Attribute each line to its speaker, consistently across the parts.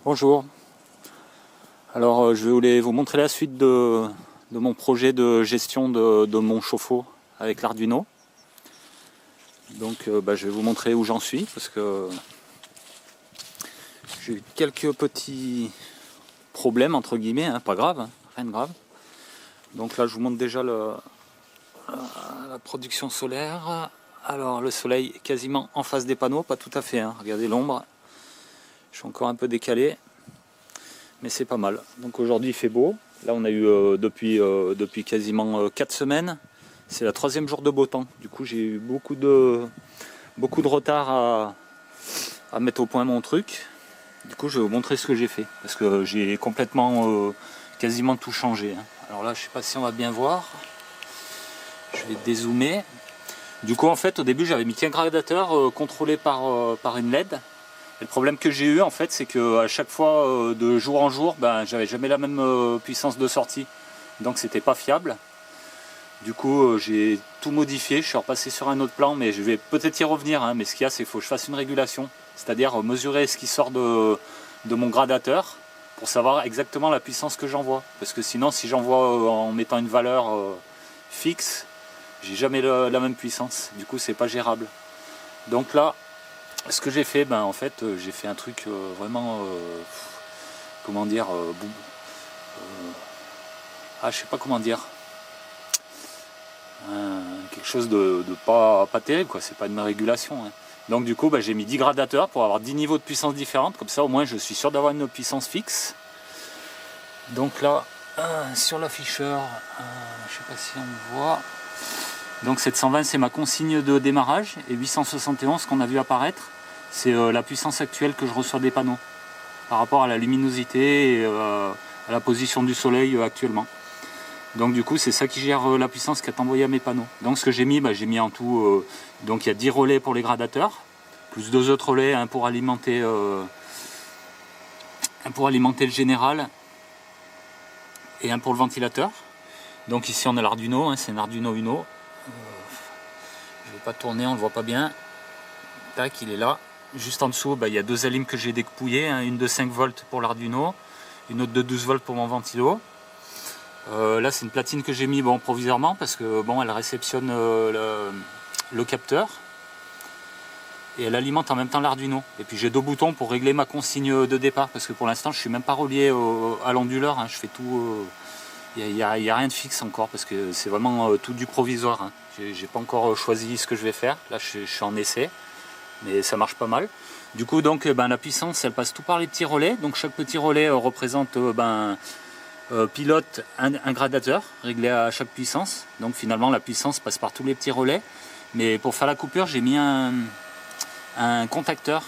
Speaker 1: Bonjour, alors je voulais vous montrer la suite de mon projet de gestion de mon chauffe-eau avec l'Arduino. Donc je vais vous montrer où j'en suis parce que j'ai eu quelques petits problèmes entre guillemets, hein, pas grave, hein, rien de grave. Donc là je vous montre déjà la production solaire. Alors le soleil est quasiment en face des panneaux, pas tout à fait, hein. Regardez l'ombre, je suis encore un peu décalé. Mais c'est pas mal. Donc aujourd'hui il fait beau. Là on a eu depuis quasiment 4 semaines. C'est la 3e jour de beau temps. Du coup j'ai eu beaucoup de retard à mettre au point mon truc. Du coup je vais vous montrer ce que j'ai fait. Parce que j'ai complètement quasiment tout changé, hein. Alors là je sais pas si on va bien voir. Je vais dézoomer. Du coup en fait au début j'avais mis qu'un gradateur contrôlé par une LED. Et le problème que j'ai eu en fait, c'est que à chaque fois de jour en jour, j'avais jamais la même puissance de sortie, donc c'était pas fiable. Du coup j'ai tout modifié, je suis repassé sur un autre plan, mais je vais peut-être y revenir, hein. Mais ce qu'il y a, c'est qu'il faut que je fasse une régulation, c'est-à-dire mesurer ce qui sort de mon gradateur pour savoir exactement la puissance que j'envoie. Parce que sinon, si j'envoie en mettant une valeur fixe, j'ai jamais la même puissance. Du coup, c'est pas gérable. Donc là, ce que j'ai fait, en fait, j'ai fait un truc vraiment, comment dire, je sais pas comment dire, quelque chose de pas terrible, quoi. C'est pas une régulation, hein. Donc du coup, j'ai mis 10 gradateurs pour avoir 10 niveaux de puissance différentes, comme ça au moins je suis sûr d'avoir une puissance fixe. Donc là, sur l'afficheur, je sais pas si on me voit. Donc 720 c'est ma consigne de démarrage et 871 qu'on a vu apparaître, c'est la puissance actuelle que je reçois des panneaux par rapport à la luminosité et à la position du soleil actuellement. Donc du coup c'est ça qui gère la puissance qui est envoyée à mes panneaux. Donc ce que j'ai mis en tout, donc il y a 10 relais pour les gradateurs, plus 2 autres relais, un pour alimenter le général et un pour le ventilateur. Donc ici on a l'Arduino, hein, c'est un Arduino Uno. Je ne vais pas tourner, on ne le voit pas bien. Tac, il est là. Juste en dessous, il y a 2 alimes que j'ai dépouillées, hein, une de 5 volts pour l'Arduino, une autre de 12 volts pour mon ventilo. Là c'est une platine que j'ai mis provisoirement parce que elle réceptionne le capteur et elle alimente en même temps l'Arduino. Et puis j'ai 2 boutons pour régler ma consigne de départ parce que pour l'instant je suis même pas relié à l'onduleur, hein. Je fais tout. Il n'y a rien de fixe encore parce que c'est vraiment tout du provisoire, hein. J'ai pas encore choisi ce que je vais faire. Là je suis en essai, mais ça marche pas mal. Du coup donc la puissance elle passe tout par les petits relais. Donc chaque petit relais représente pilote un gradateur réglé à chaque puissance. Donc finalement la puissance passe par tous les petits relais. Mais pour faire la coupure j'ai mis un contacteur.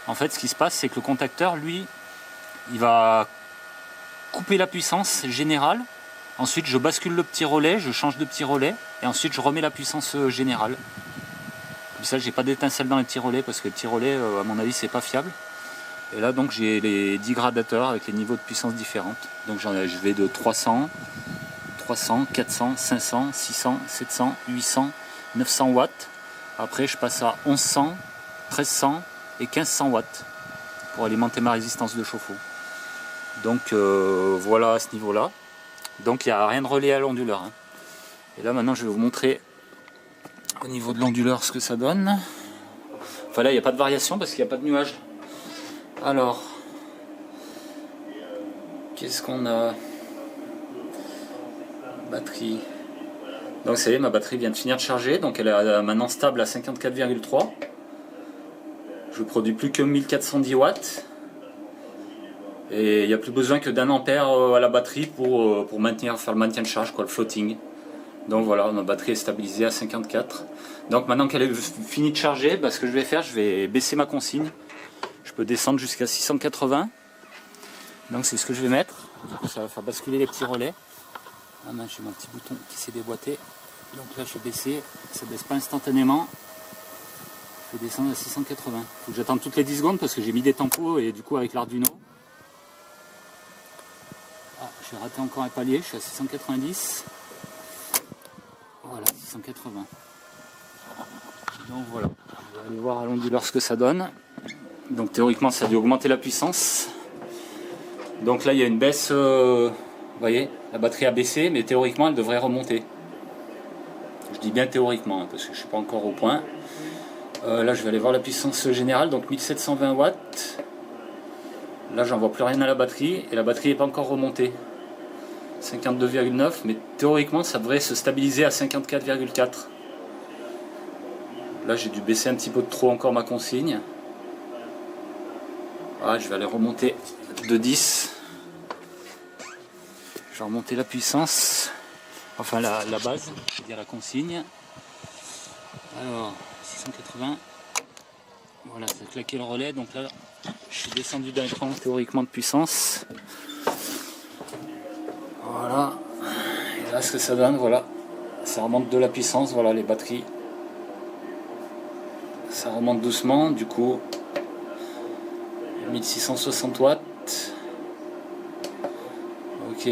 Speaker 1: En fait ce qui se passe c'est que le contacteur lui il va couper la puissance générale. Ensuite je bascule le petit relais, je change de petit relais et ensuite je remets la puissance générale. Comme ça j'ai pas d'étincelle dans les petits relais parce que les petits relais à mon avis c'est pas fiable. Et là donc j'ai les 10 gradateurs avec les niveaux de puissance différentes. Donc je vais de 300, 400, 500, 600, 700, 800, 900 watts. Après je passe à 1100, 1300 et 1500 watts pour alimenter ma résistance de chauffe-eau. Donc voilà à ce niveau là. Donc il n'y a rien de relié à l'onduleur, hein. Et là maintenant je vais vous montrer au niveau de l'onduleur ce que ça donne. Enfin là il n'y a pas de variation parce qu'il n'y a pas de nuage. Alors qu'est-ce qu'on a? Batterie. Donc ça y est, ma batterie vient de finir de charger, donc elle est maintenant stable à 54,3. Je produis plus que 1410 watts. Et il n'y a plus besoin que d'1 ampère à la batterie pour faire le maintien de charge, le floating. Donc voilà, ma batterie est stabilisée à 54. Donc maintenant qu'elle est finie de charger, ce que je vais faire, je vais baisser ma consigne. Je peux descendre jusqu'à 680. Donc c'est ce que je vais mettre. Ça va faire basculer les petits relais. Ah mince, j'ai mon petit bouton qui s'est déboîté. Donc là je vais baisser, ça ne baisse pas instantanément. Je vais descendre à 680. Il faut que j'attende toutes les 10 secondes parce que j'ai mis des tempos et du coup avec l'Arduino. J'ai raté encore un palier, je suis à 690. Voilà, 680. Donc voilà, on va aller voir à l'onduleur ce que ça donne. Donc théoriquement ça a dû augmenter la puissance. Donc là il y a une baisse, vous voyez, la batterie a baissé, mais théoriquement elle devrait remonter. Je dis bien théoriquement, hein, parce que je ne suis pas encore au point. Là je vais aller voir la puissance générale, donc 1720 watts. Là j'en vois plus rien à la batterie, et la batterie n'est pas encore remontée. 52,9, mais théoriquement ça devrait se stabiliser à 54,4. Là j'ai dû baisser un petit peu de trop encore ma consigne. Ah, je vais aller remonter de 10. Je vais remonter la puissance, enfin la base, c'est-à-dire la consigne. Alors 680. Voilà, ça a claqué le relais, donc là je suis descendu d'un cran théoriquement de puissance. Voilà, et là ce que ça donne, voilà, ça remonte de la puissance, voilà les batteries. Ça remonte doucement, du coup 1660 watts. Ok,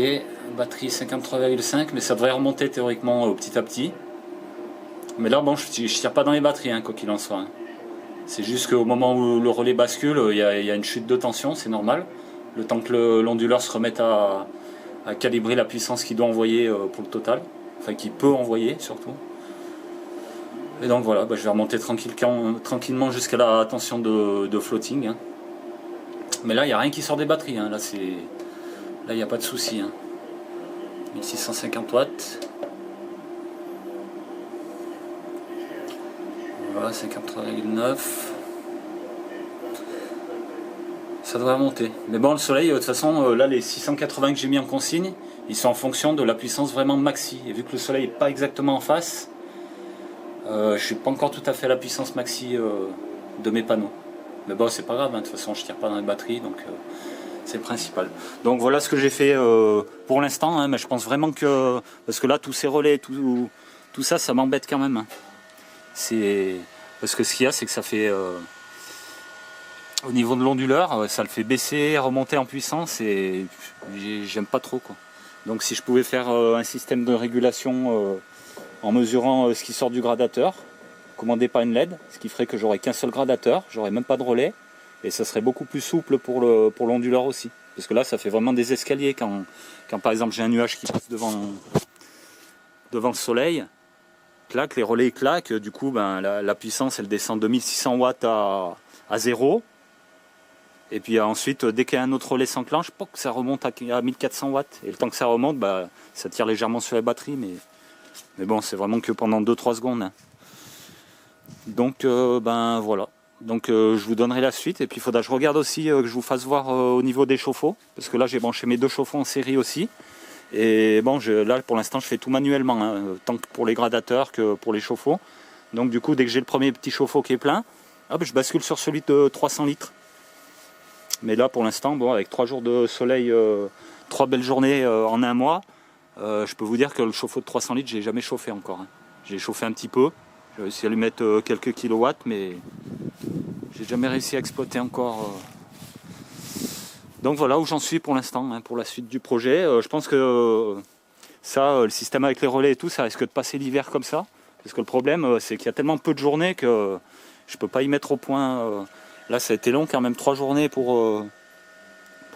Speaker 1: batterie 53,5, mais ça devrait remonter théoriquement petit à petit. Mais là bon, je tire pas dans les batteries, hein, quoi qu'il en soit. Hein. C'est juste qu'au moment où le relais bascule, il y a une chute de tension, c'est normal. Le temps que l'onduleur se remette à calibrer la puissance qu'il doit envoyer pour le total. Enfin, qu'il peut envoyer surtout. Et donc voilà, je vais remonter tranquillement jusqu'à la tension de floating. Hein. Mais là, il n'y a rien qui sort des batteries. Hein. Là, il n'y a pas de souci. Hein. 1650 watts. Voilà, 53,9. Ça devrait remonter. Mais bon, le soleil, de toute façon, là, les 680 que j'ai mis en consigne, ils sont en fonction de la puissance vraiment maxi. Et vu que le soleil n'est pas exactement en face, je ne suis pas encore tout à fait à la puissance maxi de mes panneaux. Mais bon, c'est pas grave, hein. De toute façon, je tire pas dans les batteries, donc c'est le principal. Donc voilà ce que j'ai fait pour l'instant, hein, mais je pense vraiment que... Parce que là, tous ces relais, tout ça, ça m'embête quand même. Hein. Parce que ce qu'il y a, c'est que ça fait... au niveau de l'onduleur, ça le fait baisser, remonter en puissance, et j'aime pas trop, quoi. Donc si je pouvais faire un système de régulation en mesurant ce qui sort du gradateur, commandé par une LED, ce qui ferait que j'aurais qu'un seul gradateur, j'aurais même pas de relais, et ça serait beaucoup plus souple pour l'onduleur aussi. Parce que là, ça fait vraiment des escaliers quand par exemple j'ai un nuage qui passe devant le soleil, claque, les relais claquent, du coup la puissance elle descend de 1600 watts à 0. Et puis ensuite, dès qu'un autre relais s'enclenche, ça remonte à 1400 watts. Et le temps que ça remonte, ça tire légèrement sur la batterie, mais bon, c'est vraiment que pendant 2-3 secondes. Hein. Donc voilà. Donc je vous donnerai la suite. Et puis il faudra que je regarde aussi, que je vous fasse voir au niveau des chauffe-eau. Parce que là j'ai branché mes 2 chauffe-eau en série aussi. Et bon, là pour l'instant je fais tout manuellement, hein, tant que pour les gradateurs que pour les chauffe-eau. Donc du coup, dès que j'ai le premier petit chauffe-eau qui est plein, hop, je bascule sur celui de 300 litres. Mais là pour l'instant, bon, avec 3 jours de soleil, 3 belles journées en un mois, je peux vous dire que le chauffe-eau de 300 litres, j'ai jamais chauffé encore. Hein. J'ai chauffé un petit peu, j'ai réussi à lui mettre quelques kilowatts, mais j'ai jamais réussi à exploiter encore. Donc voilà où j'en suis pour l'instant, hein, pour la suite du projet. Je pense que le système avec les relais et tout, ça risque de passer l'hiver comme ça. Parce que le problème, c'est qu'il y a tellement peu de journées que je peux pas y mettre au point. Là, ça a été long quand même, 3 journées pour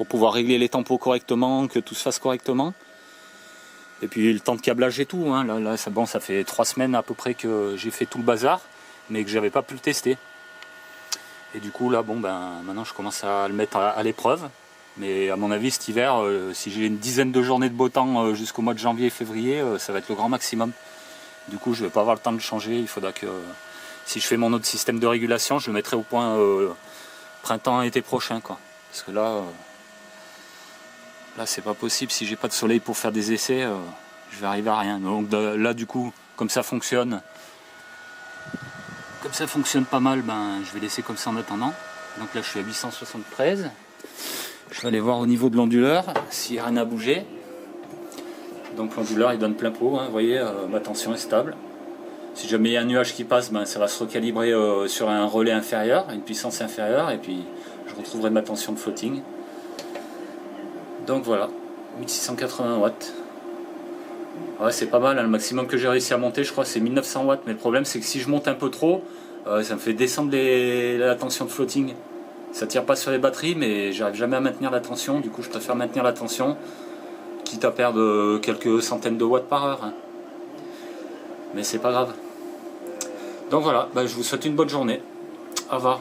Speaker 1: pouvoir régler les tempos correctement, que tout se fasse correctement. Et puis le temps de câblage et tout. Hein. Là, ça fait 3 semaines à peu près que j'ai fait tout le bazar, mais que j'avais pas pu le tester. Et du coup, là, maintenant je commence à le mettre à l'épreuve. Mais à mon avis, cet hiver, si j'ai une dizaine de journées de beau temps jusqu'au mois de janvier et février, ça va être le grand maximum. Du coup, je vais pas avoir le temps de changer. Il faudra que, si je fais mon autre système de régulation, je le mettrai au point printemps-été prochain, quoi. Parce que là c'est pas possible. Si j'ai pas de soleil pour faire des essais, je vais arriver à rien. Donc là, du coup, comme ça fonctionne pas mal, je vais laisser comme ça en attendant. Donc là, je suis à 873. Je vais aller voir au niveau de l'onduleur s'il n'y a rien à bouger. Donc l'onduleur il donne plein pot, hein, vous voyez, ma tension est stable. Si jamais il y a un nuage qui passe, ça va se recalibrer sur un relais inférieur, une puissance inférieure, et puis je retrouverai ma tension de floating. Donc voilà, 1680 watts. Ouais, c'est pas mal, hein, le maximum que j'ai réussi à monter, je crois, c'est 1900 watts. Mais le problème, c'est que si je monte un peu trop, ça me fait descendre la tension de floating. Ça tire pas sur les batteries, mais j'arrive jamais à maintenir la tension. Du coup, je préfère maintenir la tension, quitte à perdre quelques centaines de watts par heure. Hein. Mais c'est pas grave. Donc voilà, je vous souhaite une bonne journée. Au revoir.